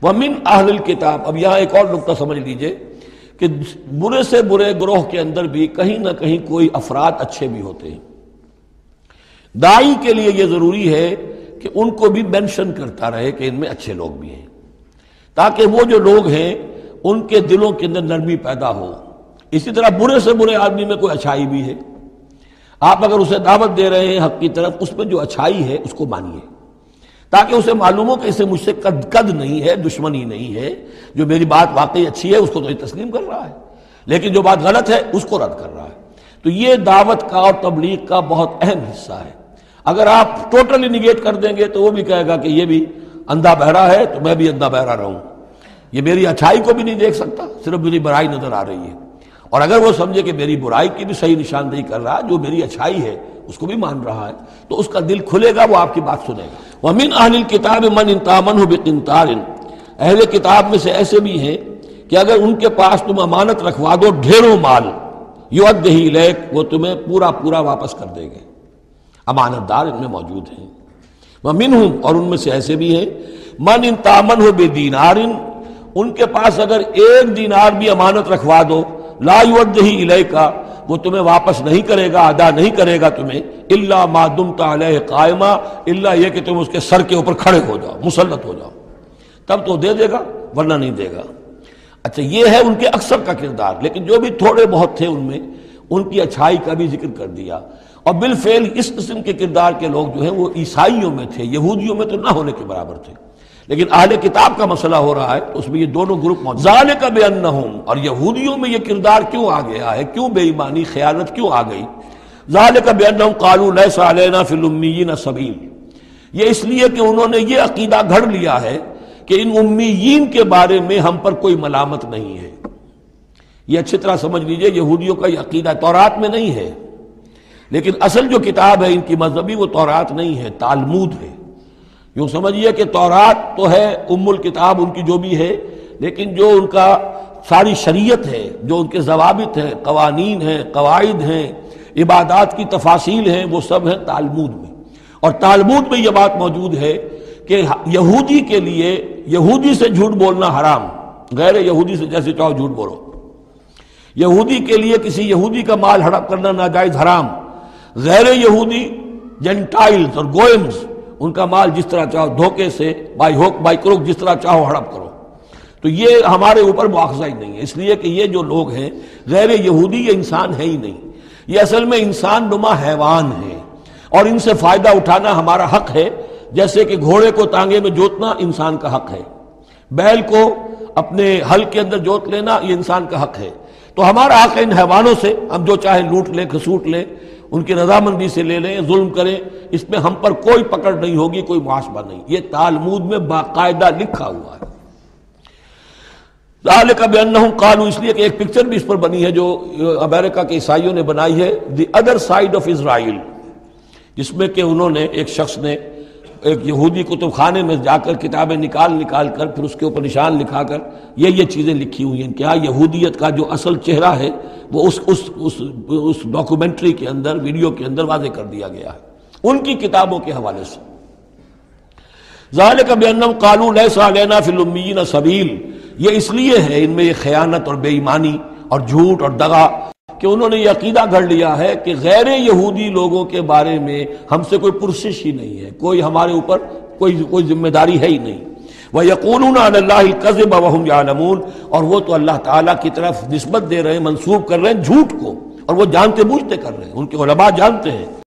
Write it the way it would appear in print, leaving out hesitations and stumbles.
وَمِنْ أَهْلِ الْكِتَابِ، اب یہاں ایک اور نقطہ سمجھ لیجئے کہ برے سے برے گروہ کے اندر بھی کہیں نہ کہیں کوئی افراد اچھے بھی ہوتے ہیں۔ داعی کے لیے یہ ضروری ہے کہ ان کو بھی مینشن کرتا رہے کہ ان میں اچھے لوگ بھی ہیں، تاکہ وہ جو لوگ ہیں ان کے دلوں کے اندر نرمی پیدا ہو۔ اسی طرح برے سے برے آدمی میں کوئی اچھائی بھی ہے، آپ اگر اسے دعوت دے رہے ہیں حق کی طرف، اس میں جو اچھائی ہے اس کو مانیے، تاکہ اسے معلوم ہو کہ اسے مجھ سے قد نہیں ہے، دشمنی نہیں ہے، جو میری بات واقعی اچھی ہے اس کو تو یہ تسلیم کر رہا ہے، لیکن جو بات غلط ہے اس کو رد کر رہا ہے۔ تو یہ دعوت کا اور تبلیغ کا بہت اہم حصہ ہے۔ اگر آپ ٹوٹلی نگیٹ کر دیں گے تو وہ بھی کہے گا کہ یہ بھی اندھا بہرا ہے تو میں بھی اندھا بہرا رہوں، یہ میری اچھائی کو بھی نہیں دیکھ سکتا، صرف میری برائی نظر آ رہی ہے۔ اور اگر وہ سمجھے کہ میری برائی کی بھی صحیح نشاندہی کر رہا ہے، جو میری اچھائی ہے اس کو بھی مان رہا ہے، تو اس کا دل کھلے گا، وہ آپ کی بات سنے گا۔ وَمِنْ أَهْلِ الْكِتَابِ مَنْ إِنْ تَأْمَنْهُ بِقِنْطَارٍ، اہل کتاب میں سے ایسے بھی ہیں کہ اگر ان کے پاس تم امانت رکھوا دو ڈھیروں مال، يُؤَدِّهِ إِلَيْكَ، وہ تمہیں پورا پورا واپس کر دیں گے۔ امانت دار ان میں موجود ہیں۔ وَمِنْهُمْ، اور ان میں سے ایسے بھی ہیں، مَنْ إِنْ تَأْمَنْهُ بِدِينَارٍ، ان کے پاس اگر ایک دینار بھی امانت رکھوا دو، لا يُؤَدِّهِ إِلَيْكَ، وہ تمہیں واپس نہیں کرے گا، ادا نہیں کرے گا تمہیں، الا ما دمت علیہ قائما، الا یہ کہ تم اس کے سر کے اوپر کھڑے ہو جاؤ، مسلط ہو جاؤ، تب تو دے دے گا ورنہ نہیں دے گا۔ اچھا، یہ ہے ان کے اکثر کا کردار، لیکن جو بھی تھوڑے بہت تھے ان میں ان کی اچھائی کا بھی ذکر کر دیا۔ اور بالفعل اس قسم کے کردار کے لوگ جو ہیں وہ عیسائیوں میں تھے، یہودیوں میں تو نہ ہونے کے برابر تھے، لیکن اہل کتاب کا مسئلہ ہو رہا ہے تو اس میں یہ دونوں گروپ موجود۔ ذالک بانہم، اور یہودیوں میں یہ کردار کیوں آ گیا ہے، کیوں بے ایمانی خیانت کیوں آ گئی؟ ذالک بانہم قالوا لیس علینا فی الامیین سبیل، یہ اس لیے کہ انہوں نے یہ عقیدہ گھڑ لیا ہے کہ ان امیین کے بارے میں ہم پر کوئی ملامت نہیں ہے۔ یہ اچھی طرح سمجھ لیجئے، یہودیوں کا یہ عقیدہ تورات میں نہیں ہے، لیکن اصل جو کتاب ہے ان کی مذہبی وہ تورات نہیں ہے، تالمود ہے۔ یوں سمجھیے کہ تورات تو ہے ام الکتاب ان کی جو بھی ہے، لیکن جو ان کا ساری شریعت ہے، جو ان کے ضوابط ہیں، قوانین ہیں، قواعد ہیں، عبادات کی تفاصیل ہیں، وہ سب ہیں تالمود میں۔ اور تالمود میں یہ بات موجود ہے کہ یہودی کے لیے یہودی سے جھوٹ بولنا حرام، غیر یہودی سے جیسے چاہو جھوٹ بولو۔ یہودی کے لیے کسی یہودی کا مال ہڑپ کرنا ناجائز حرام، غیر یہودی جنٹائلز اور گوئمز ان کا مال جس طرح چاہو دھوکے سے بائی ہوک بائی کروک جس طرح چاہو ہڑپ کرو، تو یہ ہمارے اوپر مواخذہ ہی نہیں ہے، اس لیے کہ یہ جو لوگ ہیں غیر یہودی یہ انسان ہے ہی نہیں، یہ اصل میں انسان نما حیوان ہے، اور ان سے فائدہ اٹھانا ہمارا حق ہے، جیسے کہ گھوڑے کو تانگے میں جوتنا انسان کا حق ہے، بیل کو اپنے حل کے اندر جوت لینا یہ انسان کا حق ہے۔ تو ہمارا حق ہے ان حیوانوں سے ہم جو چاہیں لوٹ لیں، کھسوٹ لیں، ان کی رضامندی سے لے لیں، ظلم کریں، اس میں ہم پر کوئی پکڑ نہیں ہوگی، کوئی محاسبہ نہیں، یہ تالمود میں باقاعدہ لکھا ہوا ہے۔ ذالک بانہم قالوا، اس لیے کہ ایک پکچر بھی اس پر بنی ہے جو امریکہ کے عیسائیوں نے بنائی ہے، the other side of Israel, جس میں کہ انہوں نے ایک شخص نے ایک یہودی کتب خانے میں جا کر کتابیں نکال کر پھر اس کے اوپر نشان لکھا کر یہ چیزیں لکھی ہوئی ہیں، کیا یہودیت کا جو اصل چہرہ ہے وہ اس ڈاکومنٹری کے اندر، ویڈیو کے اندر واضح کر دیا گیا ہے ان کی کتابوں کے حوالے سے۔ ذالک بانہم قالوا لیس علینا فی الامیین سبیل، یہ اس لیے ہے ان میں یہ خیانت اور بے ایمانی اور جھوٹ اور دغا کہ انہوں نے یہ عقیدہ گھڑ لیا ہے کہ غیر یہودی لوگوں کے بارے میں ہم سے کوئی پرسش ہی نہیں ہے، کوئی ہمارے اوپر کوئی ذمہ داری ہے ہی نہیں۔ وَيَقُولُونَ عَلَى اللَّهِ الْكَذِبَ وَهُمْ يَعْلَمُونَ، اور وہ تو اللہ تعالیٰ کی طرف نسبت دے رہے ہیں، منسوب کر رہے ہیں جھوٹ کو، اور وہ جانتے بوجھتے کر رہے ہیں، ان کے علماء جانتے ہیں